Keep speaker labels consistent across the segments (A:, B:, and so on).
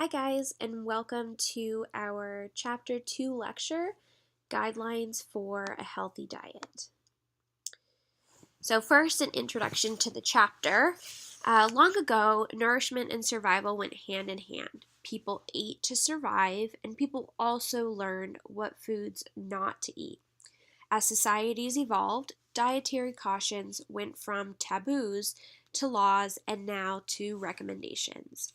A: Hi guys, and welcome to our Chapter 2 lecture, Guidelines for a Healthy Diet. So first, an introduction to the chapter. Long ago, nourishment and survival went hand in hand. People ate to survive, and people also learned what foods not to eat. As societies evolved, dietary cautions went from taboos to laws and now to recommendations.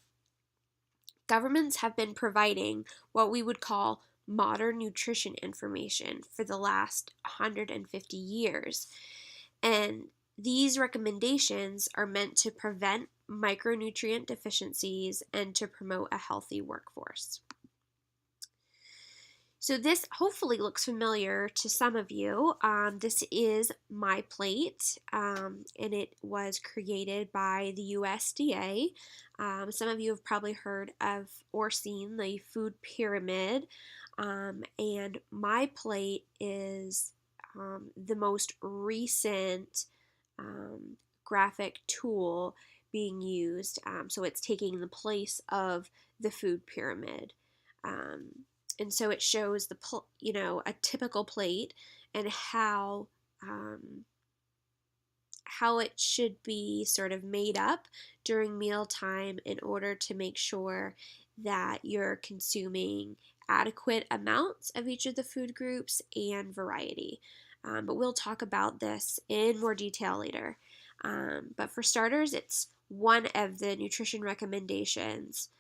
A: Governments have been providing what we would call modern nutrition information for the last 150 years. And these recommendations are meant to prevent micronutrient deficiencies and to promote a healthy workforce. So this hopefully looks familiar to some of you. This is MyPlate, and it was created by the USDA. Some of you have probably heard of or seen the food pyramid, and MyPlate is the most recent graphic tool being used. So it's taking the place of the food pyramid. And so it shows a typical plate and how it should be sort of made up during mealtime in order to make sure that you're consuming adequate amounts of each of the food groups and variety. But we'll talk about this in more detail later. But for starters, it's one of the nutrition recommendations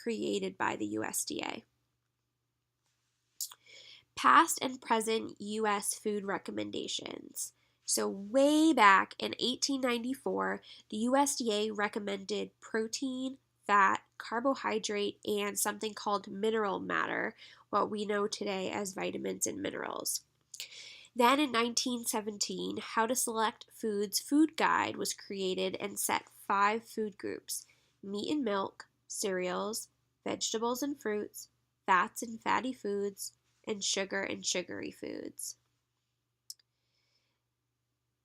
A: created by the USDA. Past and present U.S. food recommendations. So way back in 1894, the USDA recommended protein, fat, carbohydrate, and something called mineral matter, what we know today as vitamins and minerals. Then in 1917, How to Select Foods Food Guide was created and set 5 food groups: meat and milk, cereals, vegetables and fruits, fats and fatty foods, and sugar and sugary foods.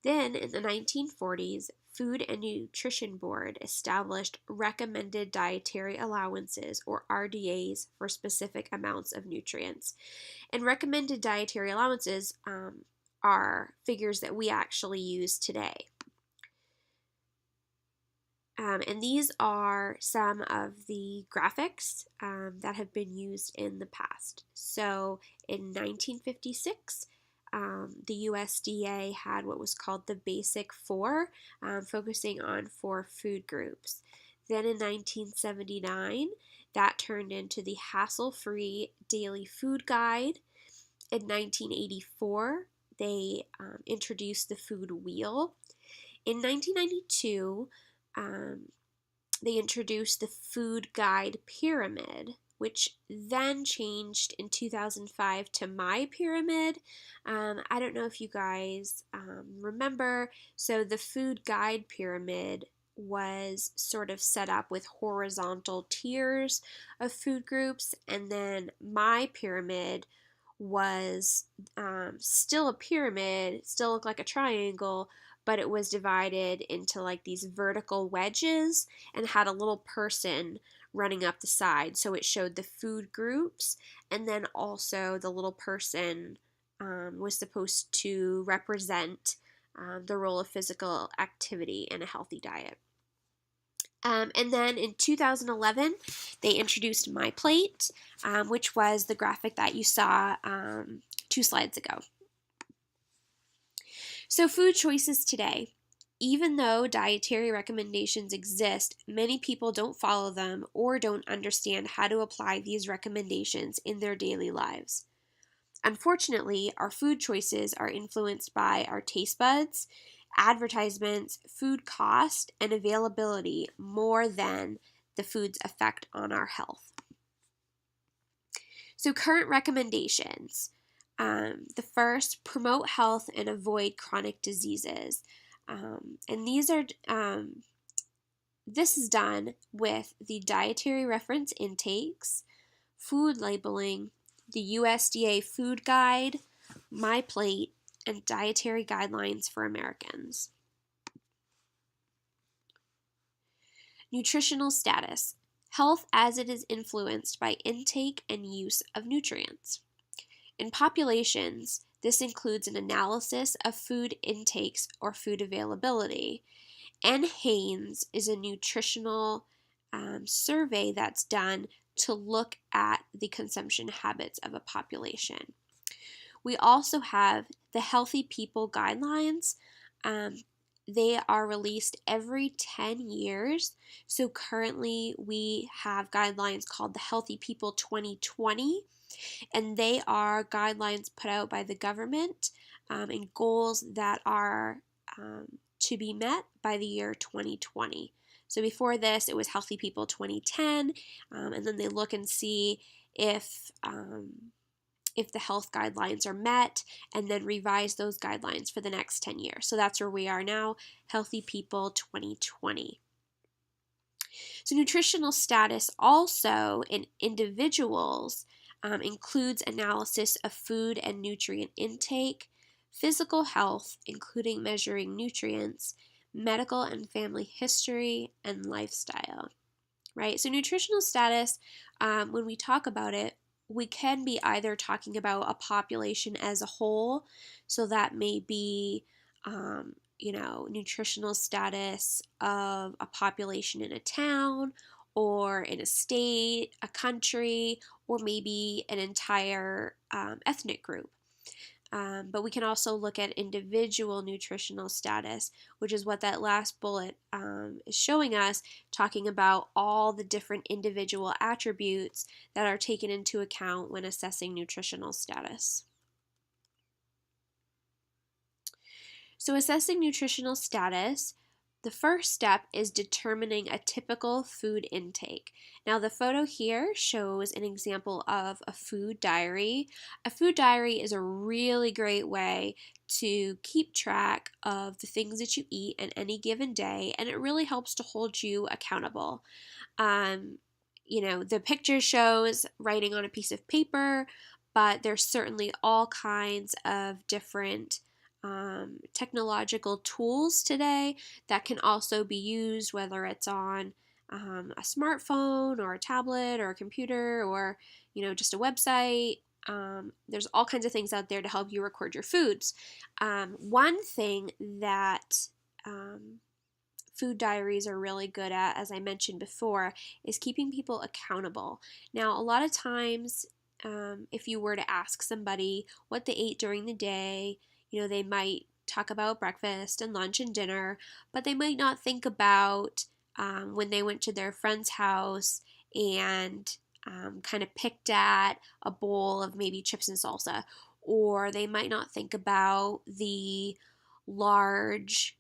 A: Then in the 1940s, Food and Nutrition Board established recommended dietary allowances, or RDAs, for specific amounts of nutrients. And recommended dietary allowances are figures that we actually use today. And these are some of the graphics that have been used in the past. So in 1956, the USDA had what was called the Basic Four, focusing on 4 food groups. Then in 1979, that turned into the Hassle-Free Daily Food Guide. In 1984, they introduced the food wheel. In 1992, they introduced the food guide pyramid, which then changed in 2005 to My Pyramid. I don't know if you guys remember. So the food guide pyramid was sort of set up with horizontal tiers of food groups, and then My Pyramid was still a pyramid, still looked like a triangle, but it was divided into like these vertical wedges and had a little person running up the side. So it showed the food groups, and then also the little person was supposed to represent the role of physical activity in a healthy diet. And then in 2011, they introduced MyPlate, which was the graphic that you saw 2 slides ago. So food choices today. Even though dietary recommendations exist, many people don't follow them or don't understand how to apply these recommendations in their daily lives. Unfortunately, our food choices are influenced by our taste buds, advertisements, food cost, and availability more than the food's effect on our health. So current recommendations. The first, promote health and avoid chronic diseases. And this is done with the dietary reference intakes, food labeling, the USDA food guide, MyPlate, and dietary guidelines for Americans. Nutritional status. health as it is influenced by intake and use of nutrients. In populations, this includes an analysis of food intakes or food availability. NHANES is a nutritional survey that's done to look at the consumption habits of a population. We also have the Healthy People Guidelines. They are released every 10 years. So currently we have guidelines called the Healthy People 2020, and they are guidelines put out by the government and goals that are to be met by the year 2020. So before this, it was Healthy People 2010, and then they look and see if the health guidelines are met, and then revise those guidelines for the next 10 years. So that's where we are now, Healthy People 2020. So nutritional status also in individuals includes analysis of food and nutrient intake, physical health, including measuring nutrients, medical and family history, and lifestyle, right? So nutritional status, when we talk about it, we can be either talking about a population as a whole, so that may be, nutritional status of a population in a town or in a state, a country, or maybe an entire ethnic group. But we can also look at individual nutritional status, which is what that last bullet is showing us, talking about all the different individual attributes that are taken into account when assessing nutritional status. So assessing nutritional status, the first step is determining a typical food intake. Now the photo here shows an example of a food diary. A food diary is a really great way to keep track of the things that you eat in any given day, and it really helps to hold you accountable. The picture shows writing on a piece of paper, but there's certainly all kinds of different technological tools today that can also be used, whether it's on a smartphone or a tablet or a computer or just a website. There's all kinds of things out there to help you record your foods. One thing that food diaries are really good at, as I mentioned before, is keeping people accountable. Now, a lot of times, if you were to ask somebody what they ate during the day, they might talk about breakfast and lunch and dinner, but they might not think about when they went to their friend's house and kind of picked at a bowl of maybe chips and salsa, or they might not think about the large,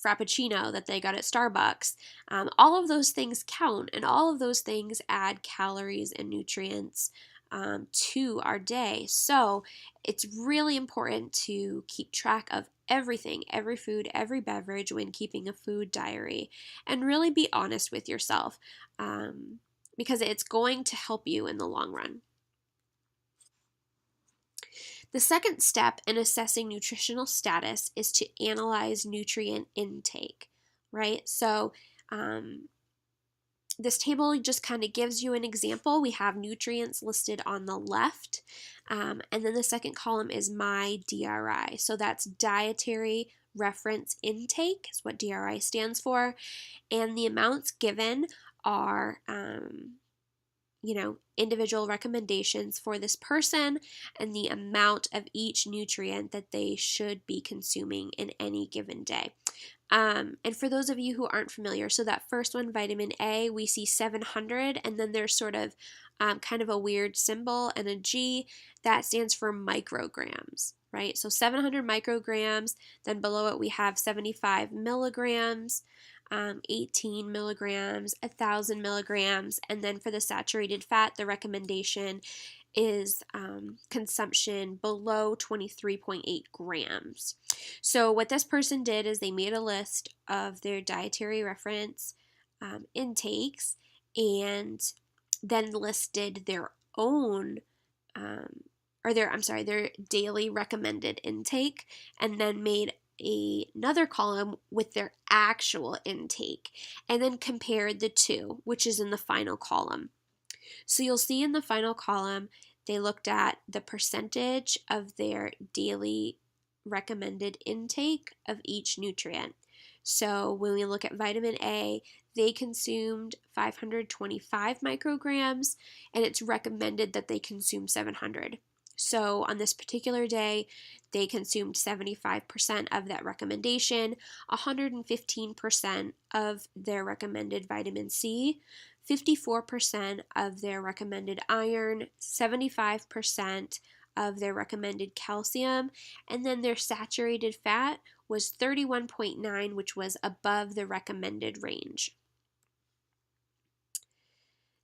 A: frappuccino that they got at Starbucks. All of those things count, and all of those things add calories and nutrients to our day. So it's really important to keep track of everything, every food, every beverage when keeping a food diary, and really be honest with yourself because it's going to help you in the long run. The second step in assessing nutritional status is to analyze nutrient intake, right? So this table just kind of gives you an example. We have nutrients listed on the left, and then the second column is my DRI. So that's dietary reference intake, is what DRI stands for, and the amounts given are individual recommendations for this person and the amount of each nutrient that they should be consuming in any given day. And for those of you who aren't familiar, so that first one, vitamin A, we see 700, and then there's sort of kind of a weird symbol and a G that stands for micrograms, right? So 700 micrograms, then below it we have 75 milligrams, 18 milligrams, 1,000 milligrams, and then for the saturated fat, the recommendation is consumption below 23.8 grams. So what this person did is they made a list of their dietary reference intakes and then listed their own their daily recommended intake, and then made another column with their actual intake and then compared the two, which is in the final column. So you'll see in the final column, they looked at the percentage of their daily recommended intake of each nutrient. So when we look at vitamin A, they consumed 525 micrograms, and it's recommended that they consume 700. So on this particular day, they consumed 75% of that recommendation, 115% of their recommended vitamin C, 54% of their recommended iron, 75% of their recommended calcium, and then their saturated fat was 31.9, which was above the recommended range.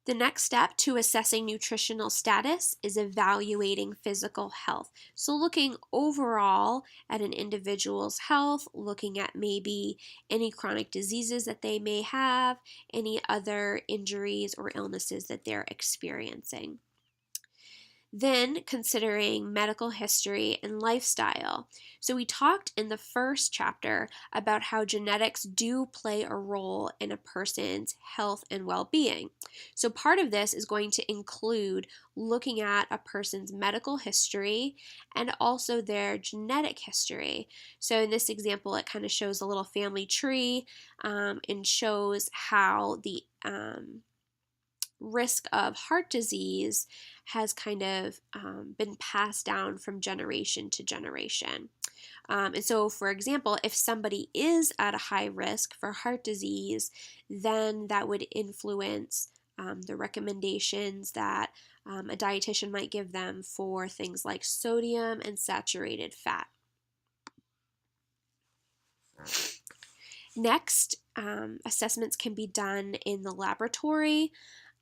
A: The next step to assessing nutritional status is evaluating physical health. So looking overall at an individual's health, looking at maybe any chronic diseases that they may have, any other injuries or illnesses that they're experiencing. Then considering medical history and lifestyle. So we talked in the first chapter about how genetics do play a role in a person's health and well-being. So part of this is going to include looking at a person's medical history and also their genetic history. So in this example, it kind of shows a little family tree and shows how the risk of heart disease has kind of been passed down from generation to generation. And so, for example, if somebody is at a high risk for heart disease, then that would influence the recommendations that a dietitian might give them for things like sodium and saturated fat. Next, assessments can be done in the laboratory.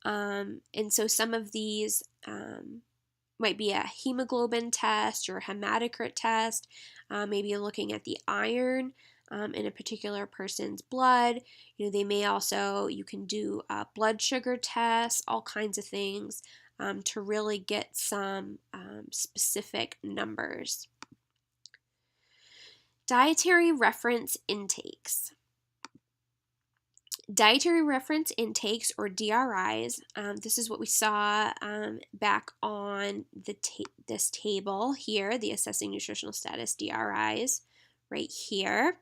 A: And so some of these might be a hemoglobin test or a hematocrit test. Maybe looking at the iron in a particular person's blood. They may also, you can do blood sugar tests, all kinds of things to really get some specific numbers. Dietary reference intakes. Dietary reference intakes, or DRIs, this is what we saw back on this table here, the Assessing Nutritional Status DRIs, right here.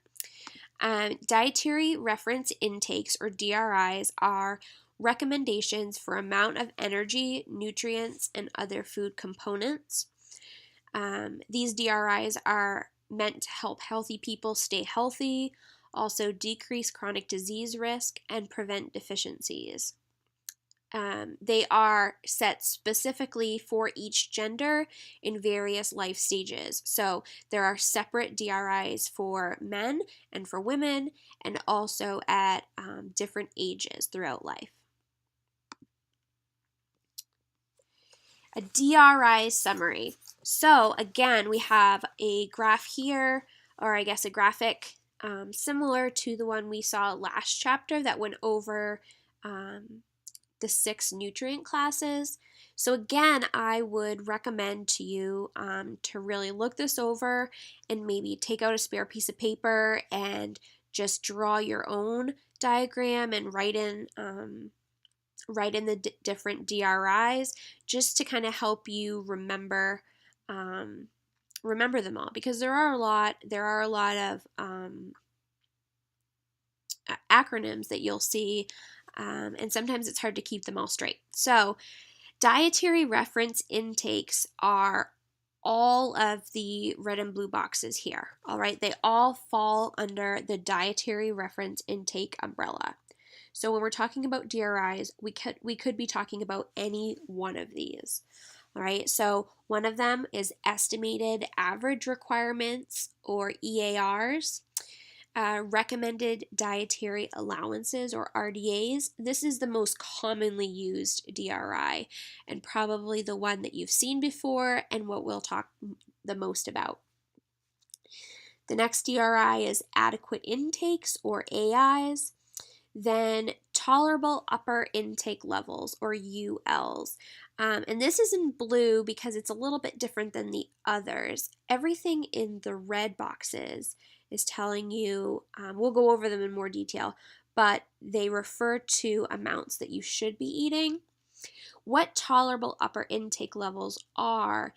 A: Dietary reference intakes, or DRIs, are recommendations for amount of energy, nutrients, and other food components. These DRIs are meant to help healthy people stay healthy, also decrease chronic disease risk, and prevent deficiencies. They are set specifically for each gender in various life stages. So there are separate DRIs for men and for women, and also at different ages throughout life. A DRI summary. So again, we have a graph here, or I guess a graphic similar to the one we saw last chapter that went over the 6 nutrient classes. So again, I would recommend to you to really look this over and maybe take out a spare piece of paper and just draw your own diagram and write in the different DRIs, just to kind of help you remember them all, because there are a lot of acronyms that you'll see, and sometimes it's hard to keep them all straight. So dietary reference intakes are all of the red and blue boxes here. All right, they all fall under the dietary reference intake umbrella. So when we're talking about DRIs, we could be talking about any one of these. All right, so one of them is estimated average requirements, or EARs. Recommended dietary allowances, or RDAs. This is the most commonly used DRI and probably the one that you've seen before and what we'll talk the most about. The next DRI is adequate intakes, or AIs. Then tolerable upper intake levels, or ULs. And this is in blue because it's a little bit different than the others. Everything in the red boxes is telling you, we'll go over them in more detail, but they refer to amounts that you should be eating. What tolerable upper intake levels are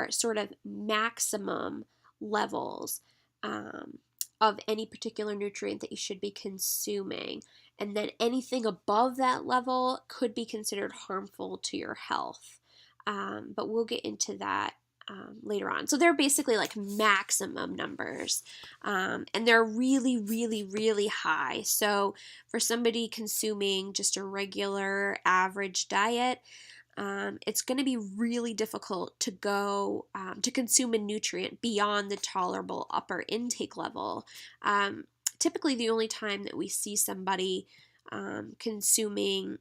A: sort of maximum levels of any particular nutrient that you should be consuming. And then anything above that level could be considered harmful to your health. But we'll get into that later on. So they're basically like maximum numbers, and they're really, really, really high. So for somebody consuming just a regular average diet, it's going to be really difficult to go to consume a nutrient beyond the tolerable upper intake level. Typically, the only time that we see somebody consuming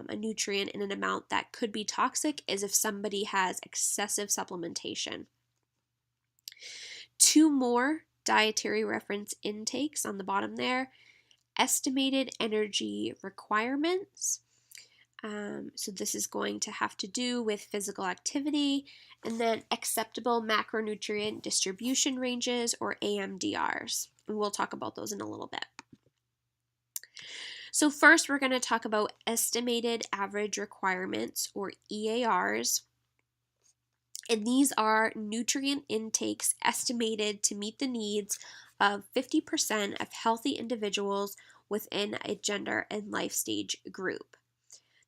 A: a nutrient in an amount that could be toxic is if somebody has excessive supplementation. 2 more dietary reference intakes on the bottom there. Estimated energy requirements. So this is going to have to do with physical activity, and then acceptable macronutrient distribution ranges, or AMDRs. And we'll talk about those in a little bit. So first we're going to talk about estimated average requirements, or EARs. And these are nutrient intakes estimated to meet the needs of 50% of healthy individuals within a gender and life stage group.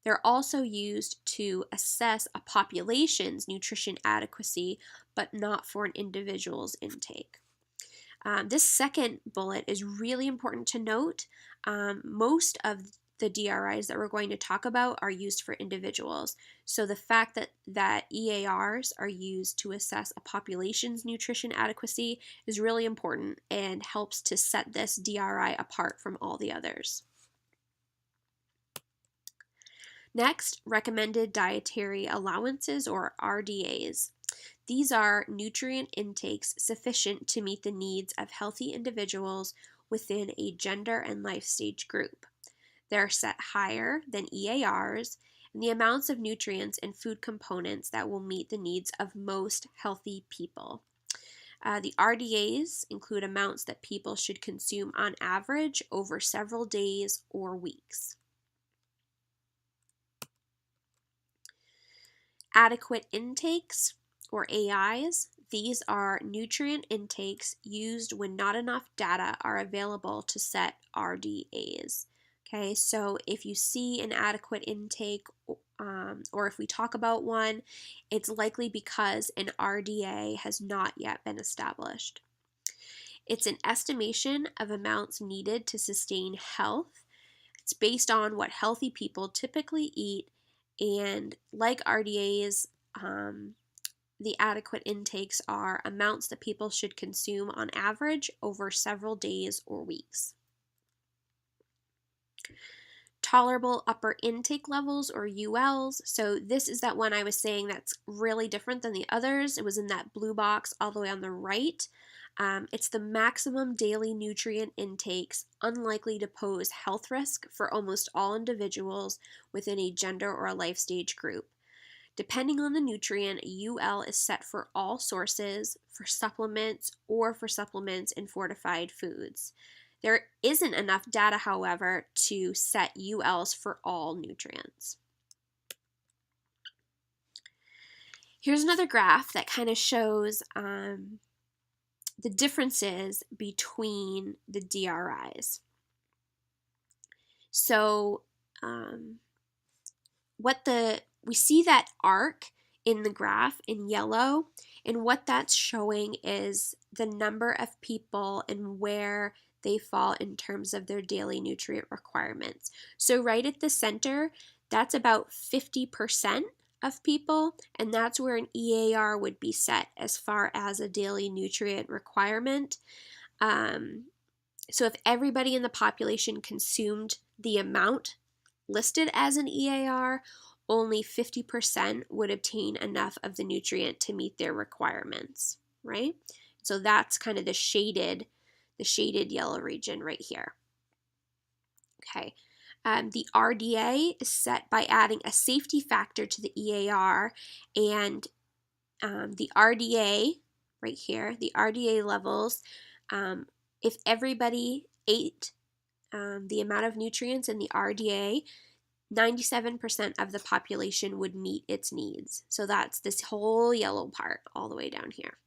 A: They're also used to assess a population's nutrition adequacy, but not for an individual's intake. This second bullet is really important to note. Most of the DRIs that we're going to talk about are used for individuals. So the fact that EARs are used to assess a population's nutrition adequacy is really important and helps to set this DRI apart from all the others. Next, recommended dietary allowances, or RDAs. These are nutrient intakes sufficient to meet the needs of healthy individuals within a gender and life stage group. They're set higher than EARs, and the amounts of nutrients and food components that will meet the needs of most healthy people. The RDAs include amounts that people should consume on average over several days or weeks. Adequate intakes, or AIs. These are nutrient intakes used when not enough data are available to set RDAs. Okay, so if you see an adequate intake, or if we talk about one, it's likely because an RDA has not yet been established. It's an estimation of amounts needed to sustain health. It's based on what healthy people typically eat, and like RDAs, the adequate intakes are amounts that people should consume on average over several days or weeks. Tolerable upper intake levels, or ULs. So this is that one I was saying that's really different than the others. It was in that blue box all the way on the right. It's the maximum daily nutrient intakes unlikely to pose health risk for almost all individuals within a gender or a life stage group. Depending on the nutrient, a UL is set for all sources, for supplements, or for supplements in fortified foods. There isn't enough data, however, to set ULs for all nutrients. Here's another graph that kind of shows the differences between the DRIs. So we see that arc in the graph in yellow, and what that's showing is the number of people and where they fall in terms of their daily nutrient requirements. So right at the center, that's about 50% of people, and that's where an EAR would be set as far as a daily nutrient requirement. So if everybody in the population consumed the amount listed as an EAR, only 50% would obtain enough of the nutrient to meet their requirements, right? So that's kind of the shaded yellow region right here. Okay. The RDA is set by adding a safety factor to the EAR, and the RDA right here, the RDA levels if everybody ate the amount of nutrients in the RDA, 97% of the population would meet its needs. So that's this whole yellow part all the way down here.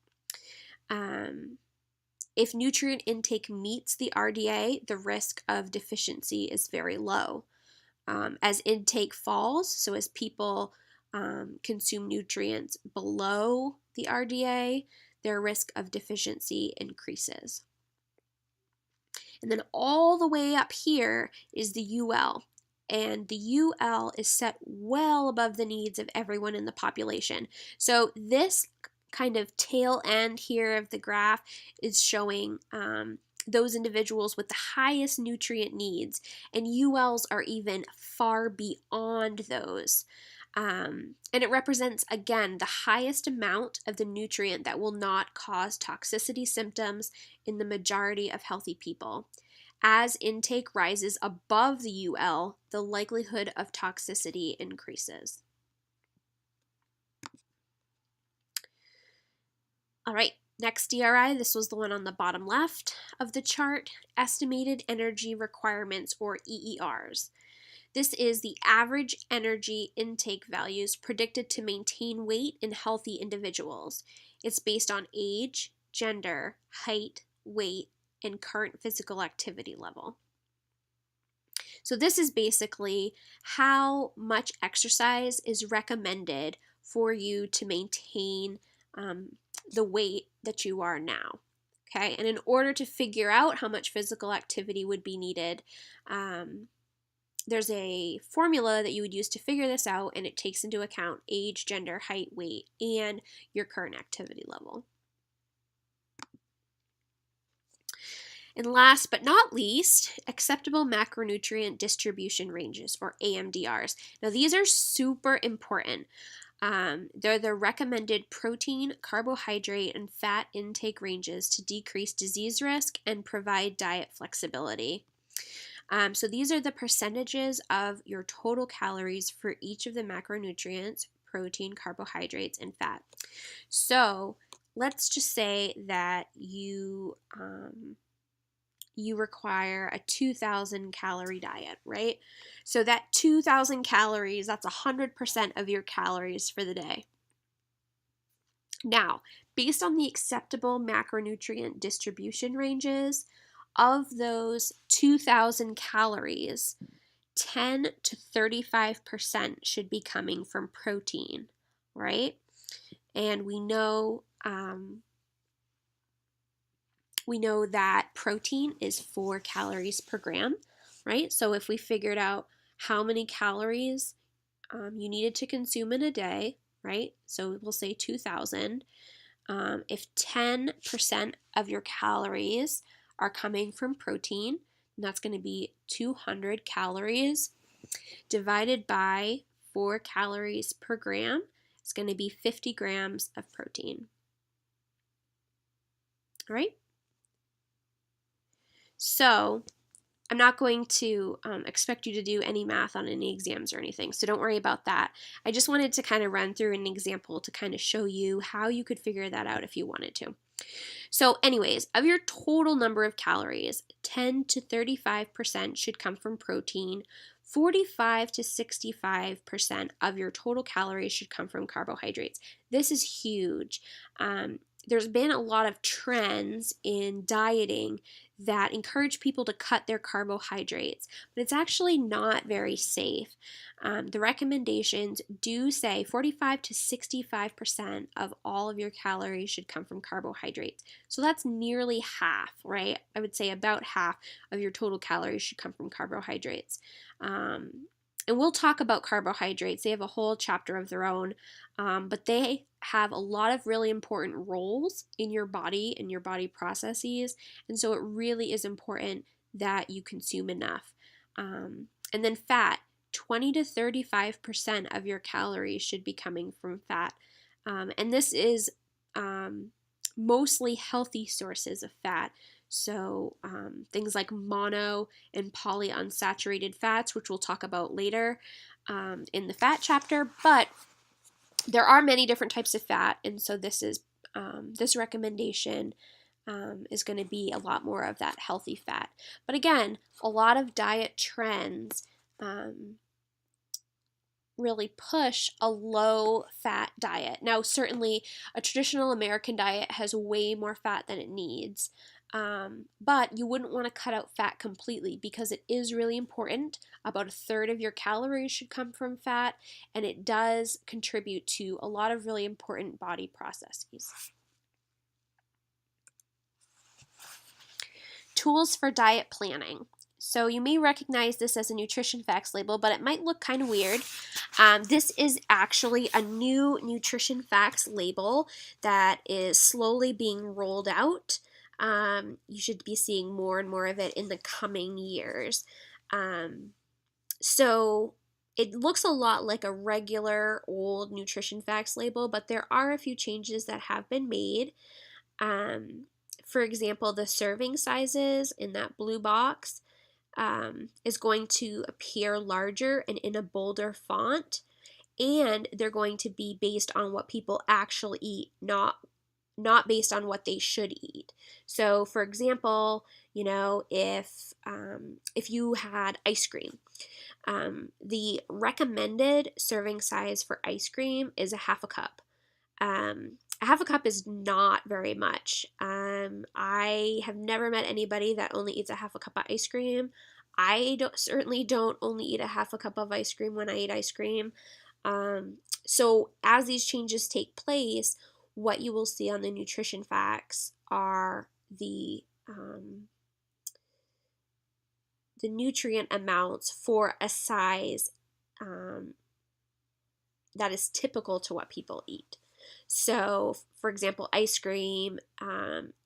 A: If nutrient intake meets the RDA, the risk of deficiency is very low. As intake falls, so as people consume nutrients below the RDA, their risk of deficiency increases. And then all the way up here is the UL. And the UL is set well above the needs of everyone in the population. So this kind of tail end here of the graph is showing those individuals with the highest nutrient needs, and ULs are even far beyond those. And it represents, again, the highest amount of the nutrient that will not cause toxicity symptoms in the majority of healthy people. As intake rises above the UL, the likelihood of toxicity increases. All right, next DRI, this was the one on the bottom left of the chart, estimated energy requirements, or EERs. This is the average energy intake values predicted to maintain weight in healthy individuals. It's based on age, gender, height, weight, and current physical activity level. So this is basically how much exercise is recommended for you to maintain the weight that you are now. Okay, and in order to figure out how much physical activity would be needed, there's a formula that you would use to figure this out, and it takes into account age, gender, height, weight, and your current activity level. And last but not least, acceptable macronutrient distribution ranges, or AMDRs. Now these are super important. They're the recommended protein, carbohydrate, and fat intake ranges to decrease disease risk and provide diet flexibility. So these are the percentages of your total calories for each of the macronutrients: protein, carbohydrates, and fat. So let's just say that you require a 2,000 calorie diet, right? So that 2,000 calories, that's 100% of your calories for the day. Now, based on the acceptable macronutrient distribution ranges, of those 2,000 calories, 10 to 35% should be coming from protein, right? And we know that protein is 4 calories per gram, right? So if we figured out how many calories you needed to consume in a day, right? So we'll say 2,000. If 10% of your calories are coming from protein, and that's going to be 200 calories divided by 4 calories per gram. It's going to be 50 grams of protein. All right? So I'm not going to expect you to do any math on any exams or anything, so don't worry about that. I just wanted to kind of run through an example to kind of show you how you could figure that out if you wanted to. So anyways, of your total number of calories, 10 to 35% should come from protein. 45 to 65% of your total calories should come from carbohydrates. This is huge. There's been a lot of trends in dieting that encourage people to cut their carbohydrates, but it's actually not very safe. The recommendations do say 45 to 65% of all of your calories should come from carbohydrates. So that's nearly half, right? I would say about half of your total calories should come from carbohydrates. And we'll talk about carbohydrates. They have a whole chapter of their own, but they have a lot of really important roles in your body and your body processes, and so it really is important that you consume enough. And then fat, 20 to 35% of your calories should be coming from fat, and this is mostly healthy sources of fat. So things like mono and polyunsaturated fats, which we'll talk about later in the fat chapter, but there are many different types of fat, and so this recommendation is going to be a lot more of that healthy fat. But again, a lot of diet trends really push a low fat diet. Now, certainly a traditional American diet has way more fat than it needs. But you wouldn't want to cut out fat completely because it is really important. About a third of your calories should come from fat, and it does contribute to a lot of really important body processes. Tools for diet planning. So you may recognize this as a nutrition facts label, but it might look kind of weird. This is actually a new nutrition facts label that is slowly being rolled out. You should be seeing more and more of it in the coming years. So it looks a lot like a regular old nutrition facts label, but there are a few changes that have been made. For example, the serving sizes in that blue box is going to appear larger and in a bolder font, and they're going to be based on what people actually eat, not based on what they should eat. So, for example, if you had ice cream, the recommended serving size for ice cream is a half a cup. A half a cup is not very much. I have never met anybody that only eats a half a cup of ice cream. I certainly don't only eat a half a cup of ice cream when I eat ice cream. So as these changes take place, what you will see on the nutrition facts are the nutrient amounts for a size that is typical to what people eat. So, for example, ice cream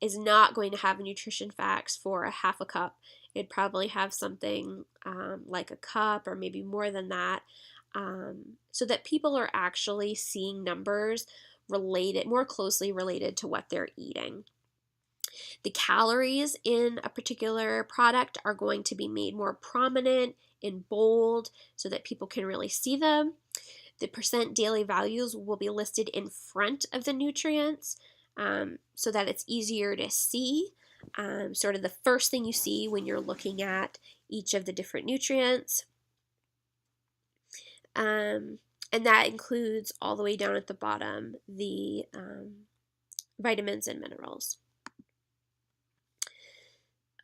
A: is not going to have nutrition facts for a half a cup. It'd probably have something like a cup or maybe more than that, so that people are actually seeing numbers more closely related to what they're eating. The calories in a particular product are going to be made more prominent in bold so that people can really see them. The percent daily values will be listed in front of the nutrients so that it's easier to see. Sort of the first thing you see when you're looking at each of the different nutrients. And that includes all the way down at the bottom the vitamins and minerals.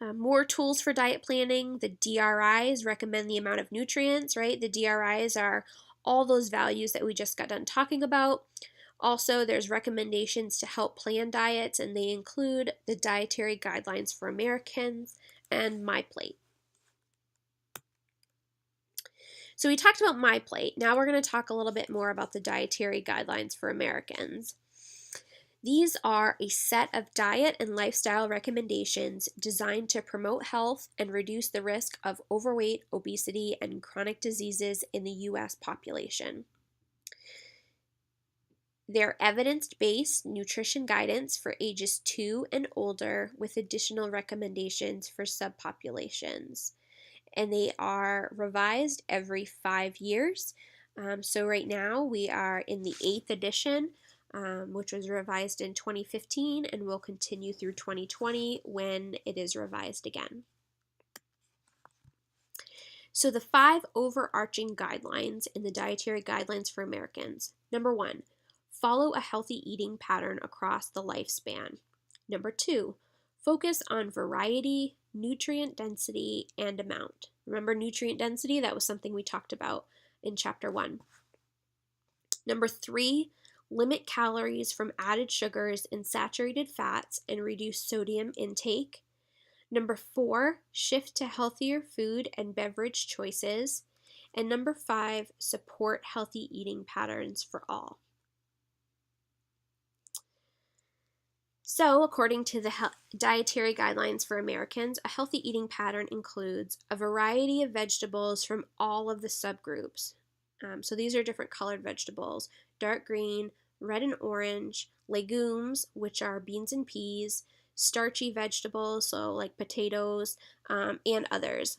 A: More tools for diet planning. The DRIs recommend the amount of nutrients, right? The DRIs are all those values that we just got done talking about. Also, there's recommendations to help plan diets, and they include the Dietary Guidelines for Americans and MyPlate. So we talked about MyPlate. Now we're going to talk a little bit more about the Dietary Guidelines for Americans. These are a set of diet and lifestyle recommendations designed to promote health and reduce the risk of overweight, obesity, and chronic diseases in the U.S. population. They're evidence-based nutrition guidance for ages 2 and older with additional recommendations for subpopulations. And they are revised every 5 years. So right now we are in the 8th edition, which was revised in 2015 and will continue through 2020 when it is revised again. So the 5 overarching guidelines in the Dietary Guidelines for Americans. Number 1, follow a healthy eating pattern across the lifespan. Number 2, focus on variety, nutrient density, and amount. Remember nutrient density? That was something we talked about in Chapter 1. Number 3, limit calories from added sugars and saturated fats and reduce sodium intake. Number 4, shift to healthier food and beverage choices. And number 5, support healthy eating patterns for all. So, according to the Dietary Guidelines for Americans, a healthy eating pattern includes a variety of vegetables from all of the subgroups. So these are different colored vegetables: dark green, red and orange, legumes, which are beans and peas, starchy vegetables, so like potatoes, and others.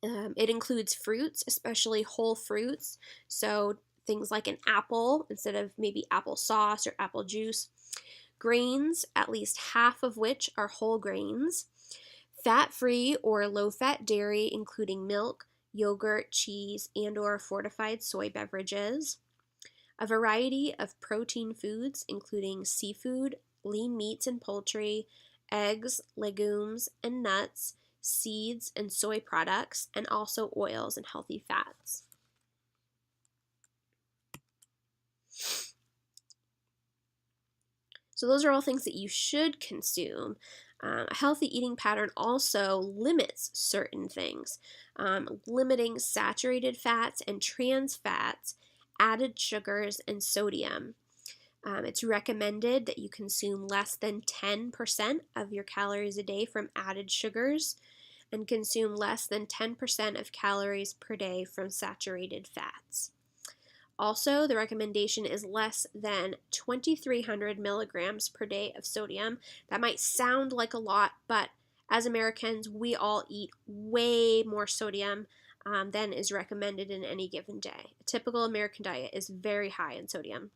A: It includes fruits, especially whole fruits, so things like an apple instead of maybe applesauce or apple juice. grains, at least half of which are whole grains, fat-free or low-fat dairy, including milk, yogurt, cheese, and/or fortified soy beverages, a variety of protein foods, including seafood, lean meats and poultry, eggs, legumes, and nuts, seeds and soy products, and also oils and healthy fats. So those are all things that you should consume. A healthy eating pattern also limits certain things, limiting saturated fats and trans fats, added sugars, and sodium. It's recommended that you consume less than 10% of your calories a day from added sugars and consume less than 10% of calories per day from saturated fats. Also, the recommendation is less than 2,300 milligrams per day of sodium. That might sound like a lot, but as Americans, we all eat way more sodium than is recommended in any given day. A typical American diet is very high in sodium.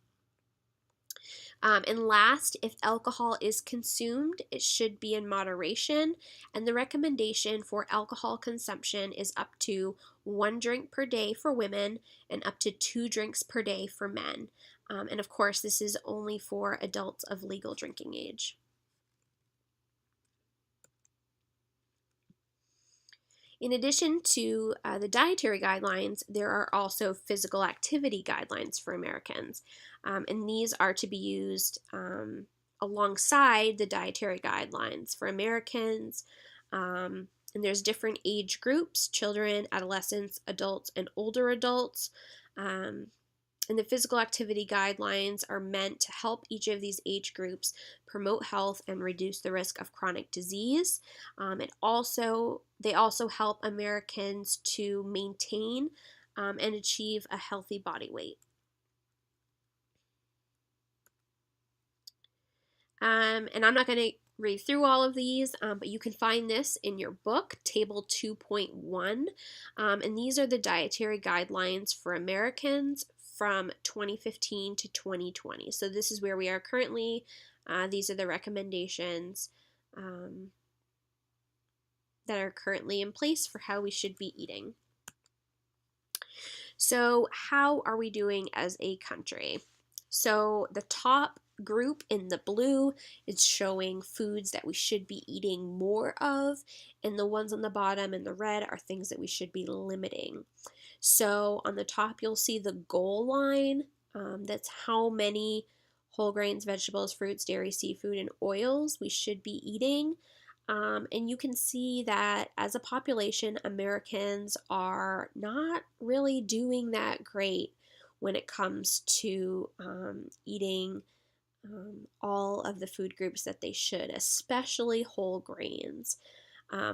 A: And last, if alcohol is consumed, it should be in moderation. And the recommendation for alcohol consumption is up to 1 drink per day for women and up to 2 drinks per day for men. And of course, this is only for adults of legal drinking age. In addition to the dietary guidelines, there are also physical activity guidelines for Americans, and these are to be used alongside the dietary guidelines for Americans. And there's different age groups: children, adolescents, adults, and older adults. And the physical activity guidelines are meant to help each of these age groups promote health and reduce the risk of chronic disease. They also help Americans to maintain and achieve a healthy body weight. And I'm not going to read through all of these, but you can find this in your book, Table 2.1. And these are the dietary guidelines for Americans from 2015 to 2020. So this is where we are currently. These are the recommendations that are currently in place for how we should be eating. So how are we doing as a country? So the top group in the blue is showing foods that we should be eating more of, and the ones on the bottom in the red are things that we should be limiting. So on the top, you'll see the goal line. That's how many whole grains, vegetables, fruits, dairy, seafood, and oils we should be eating. And you can see that as a population, Americans are not really doing that great when it comes to eating all of the food groups that they should, especially whole grains.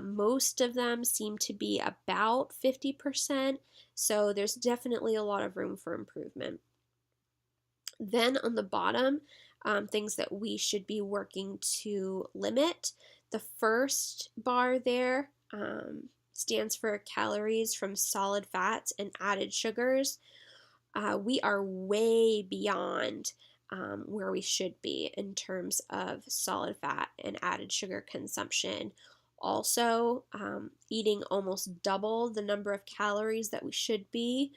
A: Most of them seem to be about 50%, so there's definitely a lot of room for improvement. Then on the bottom, things that we should be working to limit. The first bar there stands for calories from solid fats and added sugars. We are way beyond where we should be in terms of solid fat and added sugar consumption. Also, eating almost double the number of calories that we should be,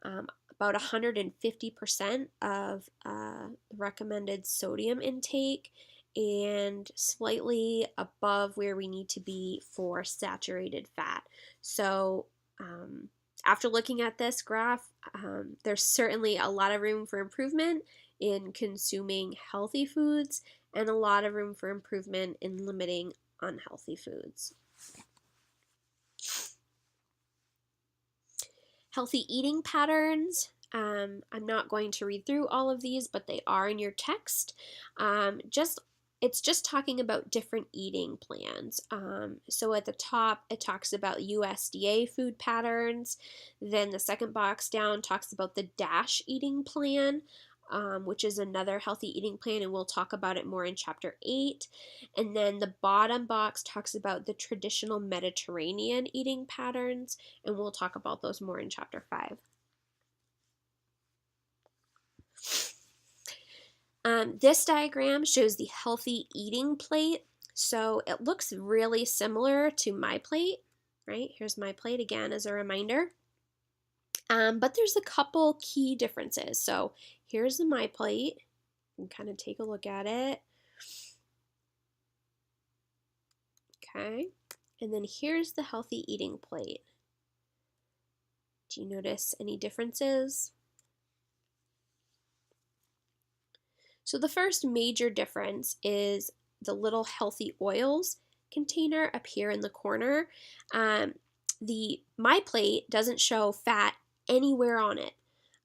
A: about 150% of the recommended sodium intake, and slightly above where we need to be for saturated fat. So after looking at this graph, there's certainly a lot of room for improvement in consuming healthy foods and a lot of room for improvement in limiting unhealthy foods. Healthy eating patterns. I'm not going to read through all of these, but they are in your text. It's just talking about different eating plans. So at the top, it talks about USDA food patterns. Then the second box down talks about the DASH eating plan, which is another healthy eating plan, and we'll talk about it more in Chapter 8. And then the bottom box talks about the traditional Mediterranean eating patterns, and we'll talk about those more in Chapter 5. This diagram shows the healthy eating plate. So it looks really similar to my plate, right? Here's my plate again as a reminder. But there's a couple key differences. So here's the my plate. You can kind of take a look at it. Okay. And then here's the healthy eating plate. Do you notice any differences? So the first major difference is the little healthy oils container up here in the corner. The my plate doesn't show fat anywhere on it.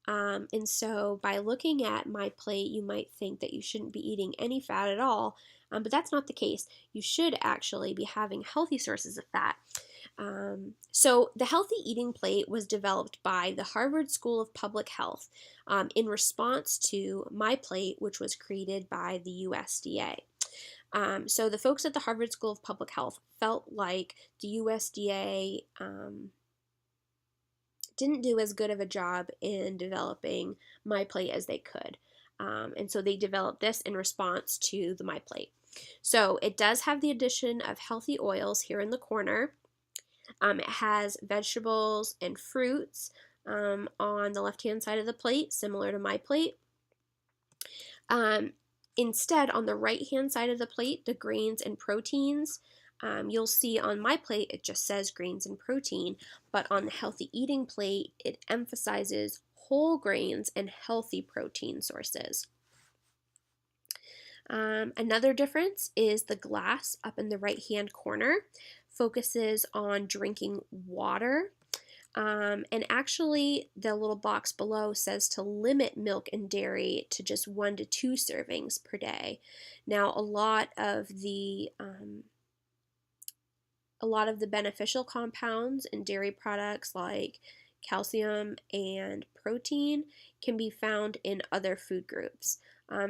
A: And so by looking at my plate, you might think that you shouldn't be eating any fat at all, but that's not the case. You should actually be having healthy sources of fat. So the healthy eating plate was developed by the Harvard School of Public Health in response to my plate, which was created by the USDA. So the folks at the Harvard School of Public Health felt like the USDA didn't do as good of a job in developing my plate as they could. And so they developed this in response to the my plate. So it does have the addition of healthy oils here in the corner. It has vegetables and fruits on the left-hand side of the plate, similar to my plate. Instead, on the right-hand side of the plate, the grains and proteins. You'll see on my plate, it just says grains and protein, but on the healthy eating plate, it emphasizes whole grains and healthy protein sources. Another difference is the glass up in the right-hand corner focuses on drinking water. And actually, the little box below says to limit milk and dairy to just 1 to 2 servings per day. Now, a lot of the beneficial compounds in dairy products like calcium and protein can be found in other food groups.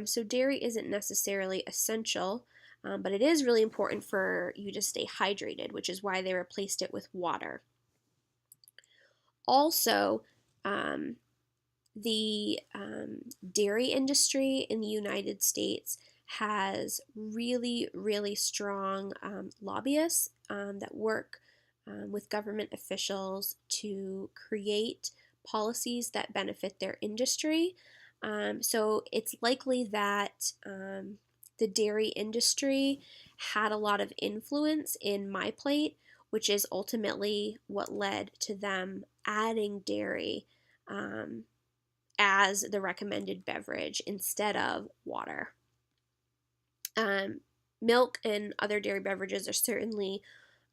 A: So dairy isn't necessarily essential, but it is really important for you to stay hydrated, which is why they replaced it with water. Also, the dairy industry in the United States has really, really strong lobbyists that work with government officials to create policies that benefit their industry. So it's likely that the dairy industry had a lot of influence in my plate, which is ultimately what led to them adding dairy as the recommended beverage instead of water. Milk and other dairy beverages are certainly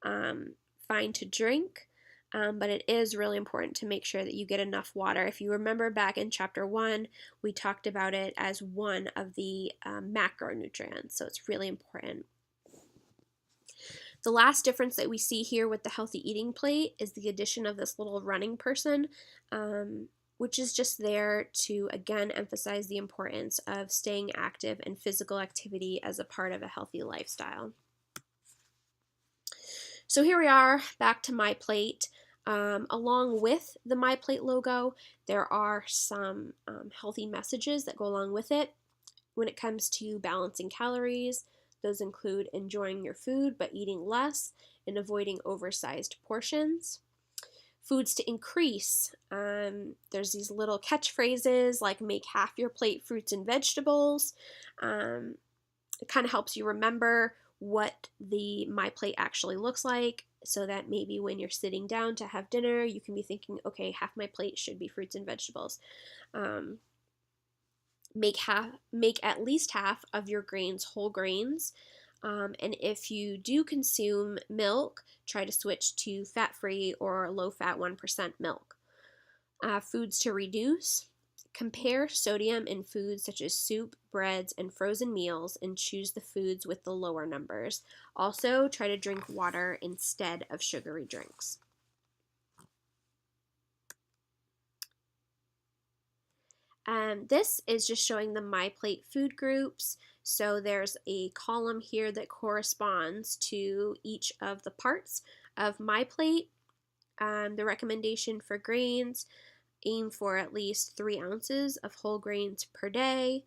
A: fine to drink, but it is really important to make sure that you get enough water. If you remember back in chapter 1, we talked about it as one of the macronutrients, so it's really important. The last difference that we see here with the healthy eating plate is the addition of this little running person, which is just there to, again, emphasize the importance of staying active and physical activity as a part of a healthy lifestyle. So here we are, back to my plate. Along with the my plate logo, there are some healthy messages that go along with it. When it comes to balancing calories, those include enjoying your food but eating less and avoiding oversized portions. Foods to increase, there's these little catchphrases like make half your plate fruits and vegetables. It kind of helps you remember what the my plate actually looks like, so that maybe when you're sitting down to have dinner, you can be thinking, okay, half my plate should be fruits and vegetables. Make at least half of your grains whole grains. And if you do consume milk, try to switch to fat-free or low-fat 1% milk. Foods to reduce. Compare sodium in foods such as soup, breads, and frozen meals and choose the foods with the lower numbers. Also, try to drink water instead of sugary drinks. This is just showing the My Plate food groups. So there's a column here that corresponds to each of the parts of My Plate. The recommendation for grains: aim for at least 3 ounces of whole grains per day.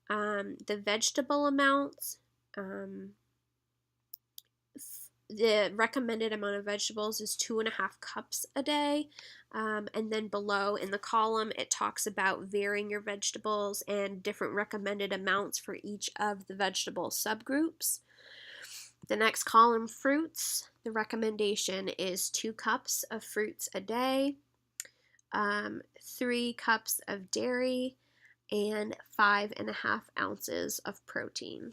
A: The vegetable amounts, the recommended amount of vegetables is 2.5 cups a day. And then below in the column, it talks about varying your vegetables and different recommended amounts for each of the vegetable subgroups. The next column, fruits, the recommendation is 2 cups of fruits a day, 3 cups of dairy, and 5.5 ounces of protein.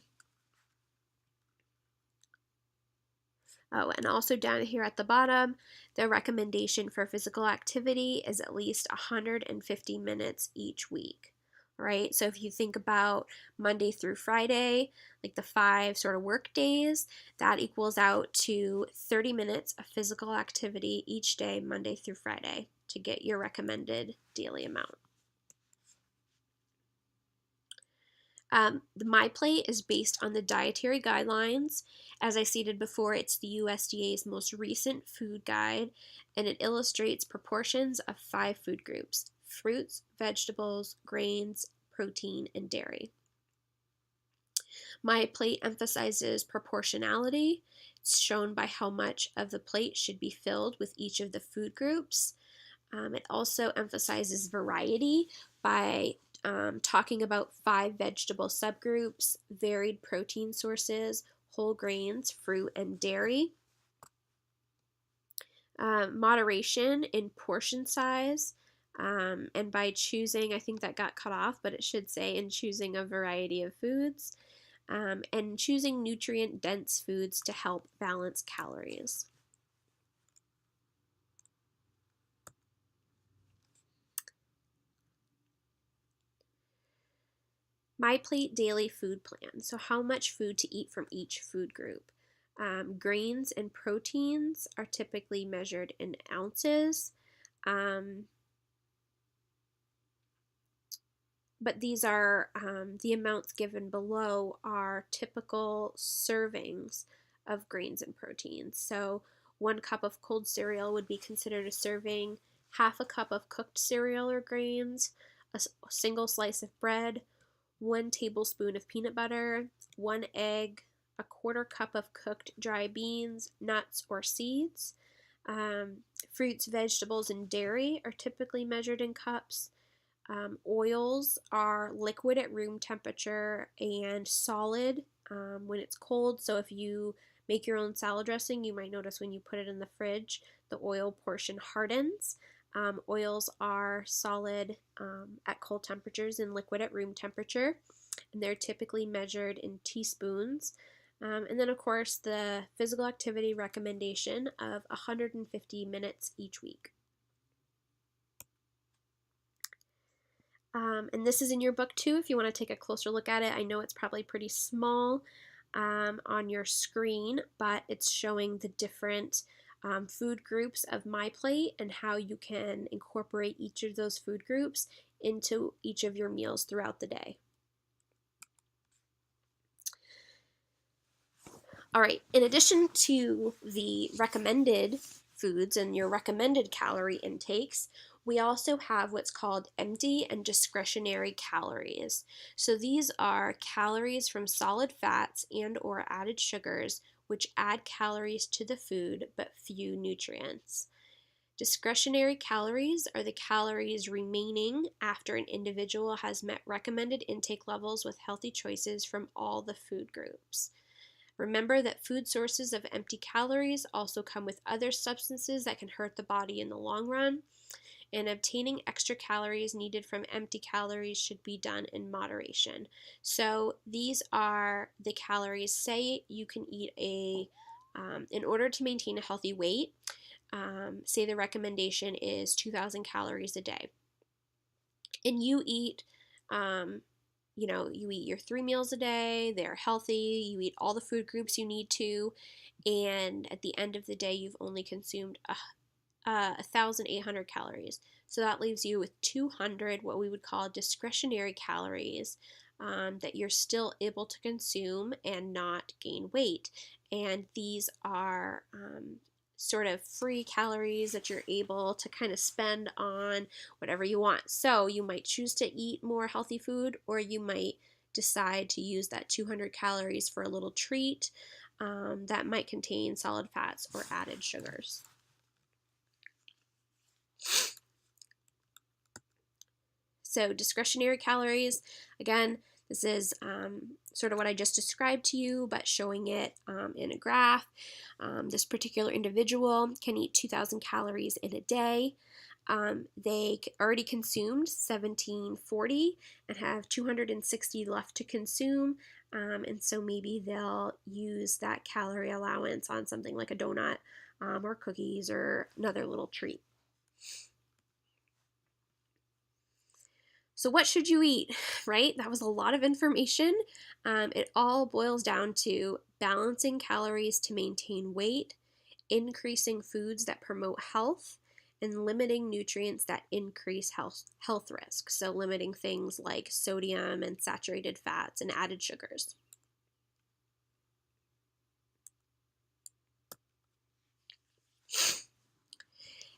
A: Oh, and also down here at the bottom, the recommendation for physical activity is at least 150 minutes each week, right? So if you think about Monday through Friday, like the 5 sort of work days, that equals out to 30 minutes of physical activity each day, Monday through Friday, to get your recommended daily amount. The MyPlate is based on the dietary guidelines. As I stated before, it's the USDA's most recent food guide, and it illustrates proportions of 5 food groups: fruits, vegetables, grains, protein, and dairy. MyPlate emphasizes proportionality. It's shown by how much of the plate should be filled with each of the food groups. It also emphasizes variety by talking about 5 vegetable subgroups, varied protein sources, whole grains, fruit, and dairy. Moderation in portion size, and by choosing, I think that got cut off, but it should say in choosing a variety of foods, and choosing nutrient-dense foods to help balance calories. MyPlate daily food plan. So how much food to eat from each food group. Grains and proteins are typically measured in ounces. But these are the amounts given below are typical servings of grains and proteins. So 1 cup of cold cereal would be considered a serving, half a cup of cooked cereal or grains, a single slice of bread, 1 tablespoon of peanut butter, 1 egg, a 1/4 cup of cooked dry beans, nuts, or seeds. Fruits, vegetables, and dairy are typically measured in cups. Oils are liquid at room temperature and solid when it's cold. So if you make your own salad dressing, you might notice when you put it in the fridge, the oil portion hardens. Oils are solid at cold temperatures and liquid at room temperature, and they're typically measured in teaspoons. And then, of course, the physical activity recommendation of 150 minutes each week. And this is in your book too if you want to take a closer look at it. I know it's probably pretty small on your screen, but it's showing the different food groups of MyPlate and how you can incorporate each of those food groups into each of your meals throughout the day. All right, in addition to the recommended foods and your recommended calorie intakes, we also have what's called empty and discretionary calories. So these are calories from solid fats and or added sugars which add calories to the food but few nutrients. Discretionary calories are the calories remaining after an individual has met recommended intake levels with healthy choices from all the food groups. Remember that food sources of empty calories also come with other substances that can hurt the body in the long run, and obtaining extra calories needed from empty calories should be done in moderation. So these are the calories. Say you can eat in order to maintain a healthy weight, say the recommendation is 2,000 calories a day, and you eat you eat your 3 meals a day, they're healthy, you eat all the food groups you need to, and at the end of the day, you've only consumed 1,800 calories. So that leaves you with 200, what we would call discretionary calories, that you're still able to consume and not gain weight. And these are sort of free calories that you're able to kind of spend on whatever you want. So you might choose to eat more healthy food, or you might decide to use that 200 calories for a little treat that might contain solid fats or added sugars. So discretionary calories, again, this is sort of what I just described to you, but showing it in a graph. This particular individual can eat 2,000 calories in a day. They already consumed 1,740 and have 260 left to consume, and so maybe they'll use that calorie allowance on something like a donut or cookies or another little treat. So what should you eat, right? That was a lot of information. It all boils down to balancing calories to maintain weight, increasing foods that promote health, and limiting nutrients that increase health risks. So limiting things like sodium and saturated fats and added sugars.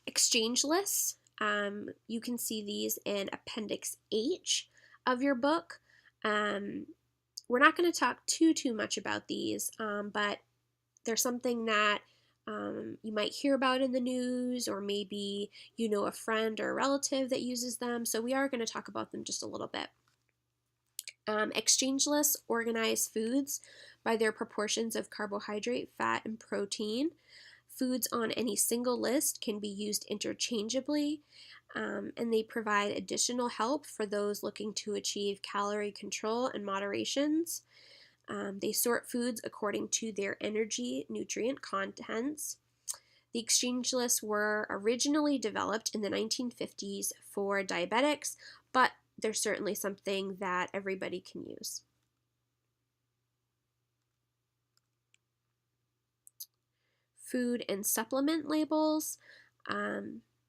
A: Exchange lists. You can see these in Appendix H of your book. We're not going to talk too much about these, but they're something that you might hear about in the news, or maybe you know a friend or a relative that uses them. So we are going to talk about them just a little bit. Exchange lists organize foods by their proportions of carbohydrate, fat, and protein. Foods on any single list can be used interchangeably, and they provide additional help for those looking to achieve calorie control and moderations. They sort foods according to their energy nutrient contents. The exchange lists were originally developed in the 1950s for diabetics, but they're certainly something that everybody can use. Food and supplement labels.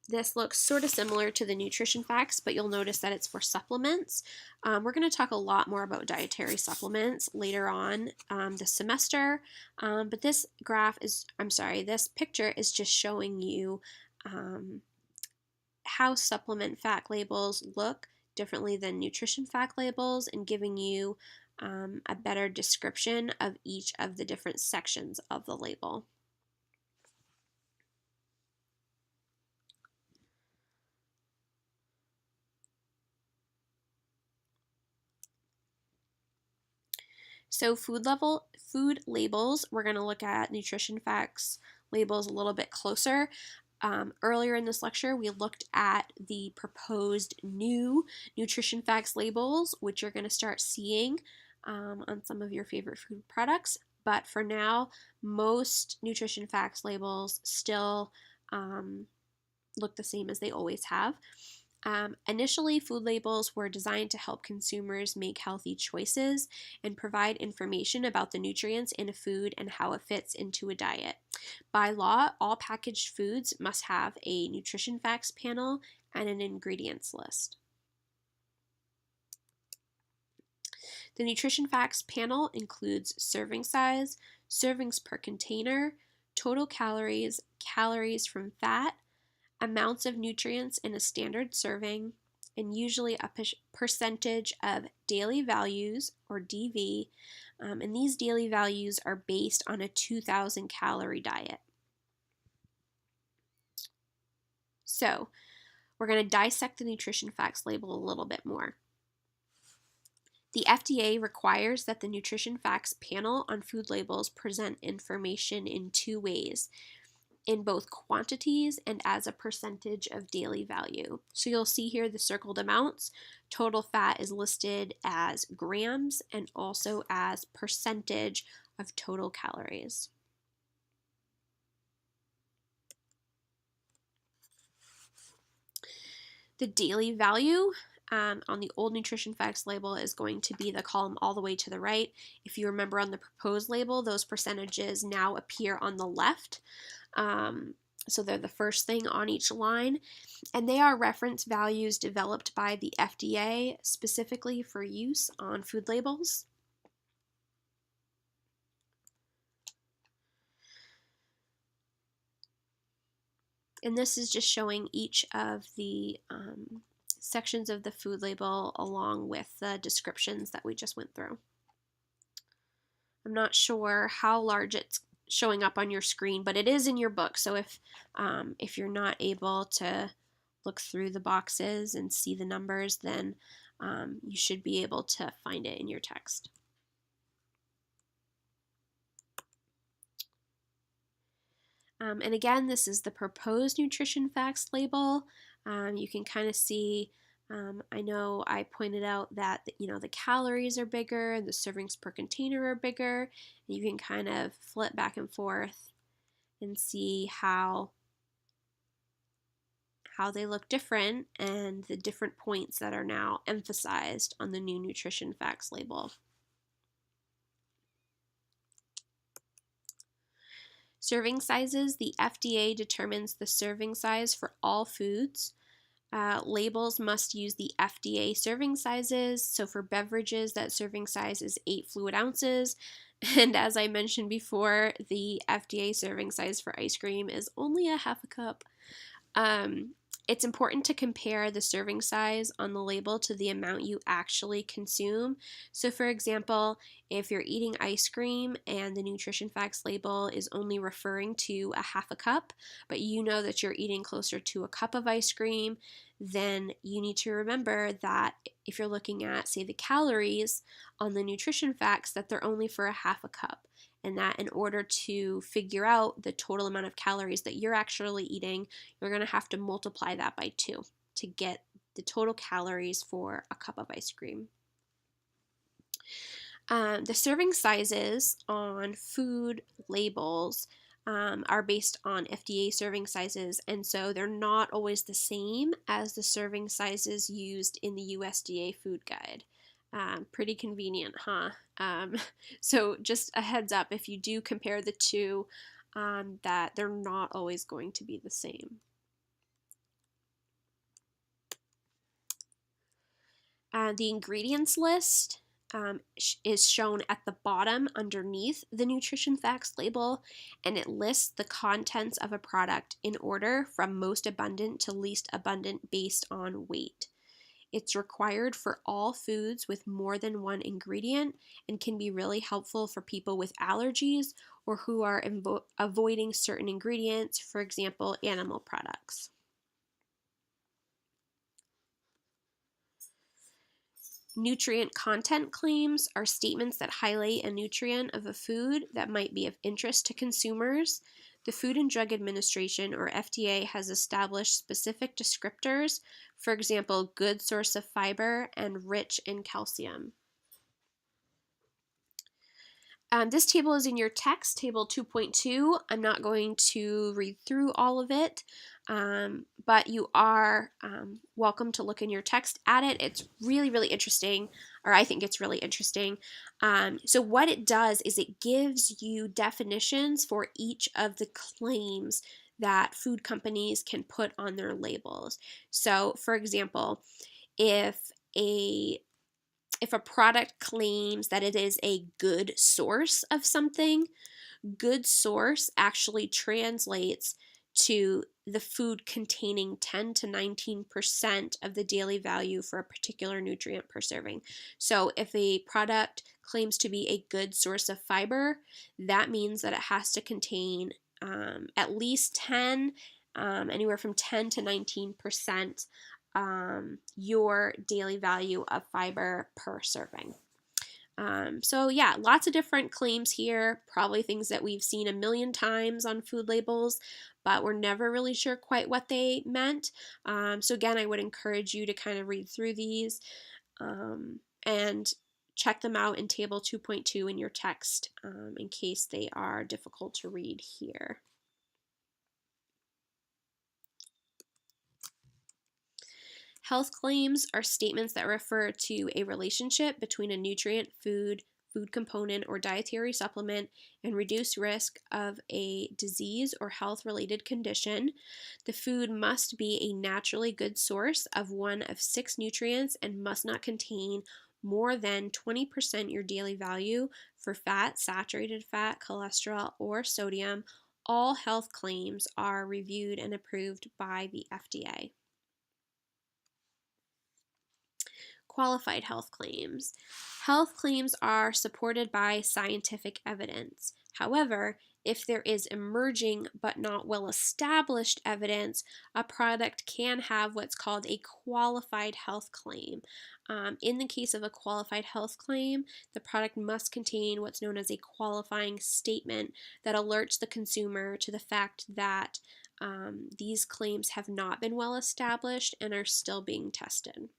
A: This looks sort of similar to the nutrition facts, but you'll notice that it's for supplements. We're going to talk a lot more about dietary supplements later on this semester, but this this picture is just showing you how supplement fact labels look differently than nutrition fact labels, and giving you a better description of each of the different sections of the label. So food labels, we're going to look at nutrition facts labels a little bit closer. Earlier in this lecture, we looked at the proposed new nutrition facts labels, which you're going to start seeing on some of your favorite food products. But for now, most nutrition facts labels still look the same as they always have. Initially, food labels were designed to help consumers make healthy choices and provide information about the nutrients in a food and how it fits into a diet. By law, all packaged foods must have a nutrition facts panel and an ingredients list. The nutrition facts panel includes serving size, servings per container, total calories, calories from fat, amounts of nutrients in a standard serving, and usually a percentage of daily values, or DV, and these daily values are based on a 2,000 calorie diet. So we're going to dissect the nutrition facts label a little bit more. The FDA requires that the nutrition facts panel on food labels present information in two ways: in both quantities and as a percentage of daily value. So you'll see here the circled amounts. Total fat is listed as grams and also as percentage of total calories. The daily value on the old nutrition facts label is going to be the column all the way to the right. If you remember on the proposed label, those percentages now appear on the left. So they're the first thing on each line, and they are reference values developed by the FDA specifically for use on food labels. And this is just showing each of the sections of the food label along with the descriptions that we just went through. I'm not sure how large it's showing up on your screen, but it is in your book. So if you're not able to look through the boxes and see the numbers, then you should be able to find it in your text. And again, this is the proposed nutrition facts label. You can kind of see, I know I pointed out that the calories are bigger and the servings per container are bigger. And you can kind of flip back and forth and see how they look different and the different points that are now emphasized on the new nutrition facts label. Serving sizes. The FDA determines the serving size for all foods. Labels must use the FDA serving sizes. So for beverages, that serving size is 8 fluid ounces. And as I mentioned before, the FDA serving size for ice cream is only a half a cup. It's important to compare the serving size on the label to the amount you actually consume. So for example, if you're eating ice cream and the nutrition facts label is only referring to a half a cup, but you know that you're eating closer to a cup of ice cream, then you need to remember that if you're looking at, say, the calories on the nutrition facts, that they're only for a half a cup. And that in order to figure out the total amount of calories that you're actually eating, you're going to have to multiply that by 2 to get the total calories for a cup of ice cream. The serving sizes on food labels are based on FDA serving sizes, and so they're not always the same as the serving sizes used in the USDA food guide. Pretty convenient, huh? So just a heads up, if you do compare the two, that they're not always going to be the same. The ingredients list is shown at the bottom underneath the nutrition facts label, and it lists the contents of a product in order from most abundant to least abundant based on weight. It's required for all foods with more than one ingredient and can be really helpful for people with allergies or who are avoiding certain ingredients, for example, animal products. Nutrient content claims are statements that highlight a nutrient of a food that might be of interest to consumers. The Food and Drug Administration, or FDA, has established specific descriptors, for example, good source of fiber and rich in calcium. This table is in your text, table 2.2. I'm not going to read through all of it, but you are welcome to look in your text at it. It's really, really interesting, or I think it's really interesting. So what it does is it gives you definitions for each of the claims that food companies can put on their labels. So, for example, if a product claims that it is a good source of something, good source actually translates to the food containing 10 to 19% of the daily value for a particular nutrient per serving. So if a product claims to be a good source of fiber, that means that it has to contain at least 10, anywhere from 10 to 19% your daily value of fiber per serving. So yeah, lots of different claims here, probably things that we've seen a million times on food labels, but we're never really sure quite what they meant. So again, I would encourage you to kind of read through these and check them out in table 2.2 in your text in case they are difficult to read here. Health claims are statements that refer to a relationship between a nutrient, food component, or dietary supplement and reduced risk of a disease or health-related condition. The food must be a naturally good source of one of 6 nutrients and must not contain more than 20% your daily value for fat, saturated fat, cholesterol, or sodium. All health claims are reviewed and approved by the FDA. Qualified health claims. Health claims are supported by scientific evidence. However, if there is emerging but not well established evidence, a product can have what's called a qualified health claim. In the case of a qualified health claim, the product must contain what's known as a qualifying statement that alerts the consumer to the fact that these claims have not been well established and are still being tested.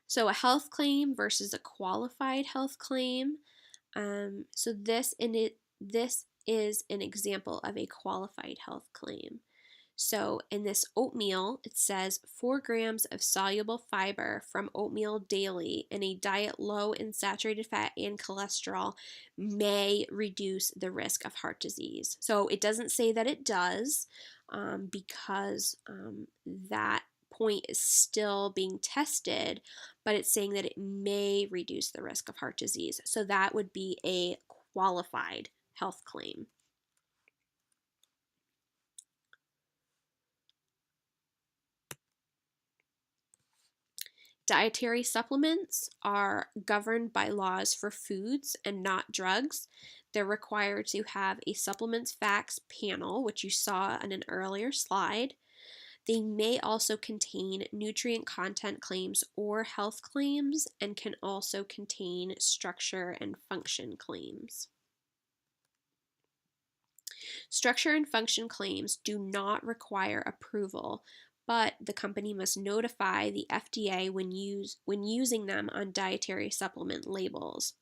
A: So a health claim versus a qualified health claim. So this is an example of a qualified health claim. So in this oatmeal, it says 4 grams of soluble fiber from oatmeal daily in a diet low in saturated fat and cholesterol may reduce the risk of heart disease. So it doesn't say that it does because that point is still being tested, but it's saying that it may reduce the risk of heart disease. So that would be a qualified health claim. Dietary supplements are governed by laws for foods and not drugs. They're required to have a supplements facts panel, which you saw on an earlier slide. They may also contain nutrient content claims or health claims and can also contain structure and function claims. Structure and function claims do not require approval, but the company must notify the FDA when using them on dietary supplement labels.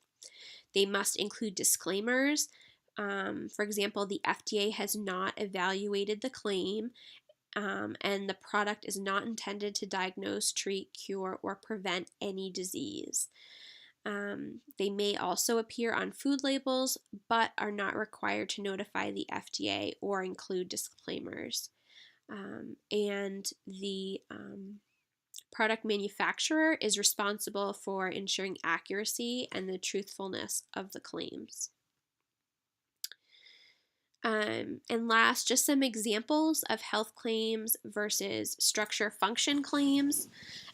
A: They must include disclaimers. For example, the FDA has not evaluated the claim, and the product is not intended to diagnose, treat, cure, or prevent any disease. They may also appear on food labels, but are not required to notify the FDA or include disclaimers. And the product manufacturer is responsible for ensuring accuracy and the truthfulness of the claims. And last, just some examples of health claims versus structure function claims.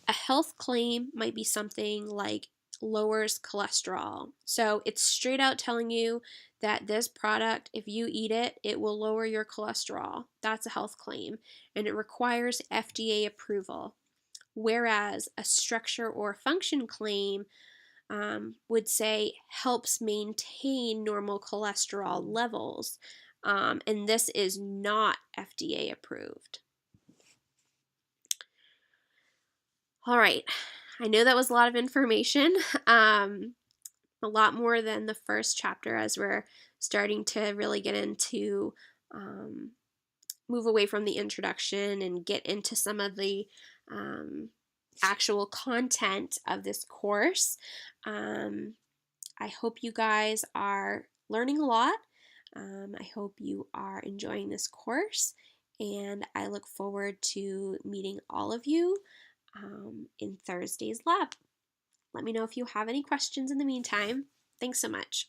A: A health claim might be something like lowers cholesterol. So it's straight out telling you that this product, if you eat it, it will lower your cholesterol. That's a health claim, and it requires FDA approval. Whereas a structure or function claim would say helps maintain normal cholesterol levels. And this is not FDA approved. All right, I know that was a lot of information, a lot more than the first chapter as we're starting to really get into, move away from the introduction and get into some of the actual content of this course. I hope you guys are learning a lot. I hope you are enjoying this course, and I look forward to meeting all of you in Thursday's lab. Let me know if you have any questions in the meantime. Thanks so much.